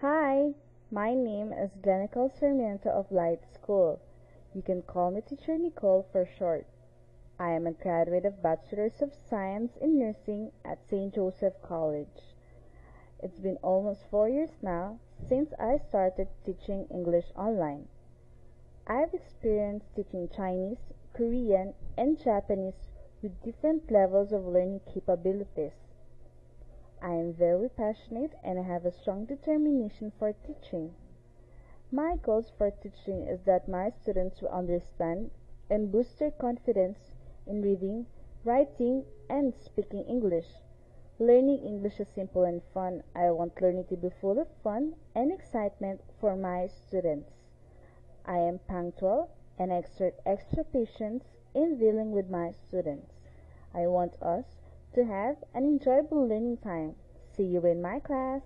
Hi, my name is Glenicole Sarmiento of Light School. You can call me Teacher Nicole for short. I am a graduate of Bachelor's of Science in Nursing at St. Joseph College. It's been almost 4 years now since I started teaching English online. I've experienced teaching Chinese, Korean, and Japanese with different levels of learning capabilities. I am very passionate and I have a strong determination for teaching. My goals for teaching is that my students will understand and boost their confidence in reading, writing, and speaking English. Learning English is simple and fun. I want learning to be full of fun and excitement for my students. I am punctual and I exert extra patience in dealing with my students. I want us to have an enjoyable learning time. See you in my class.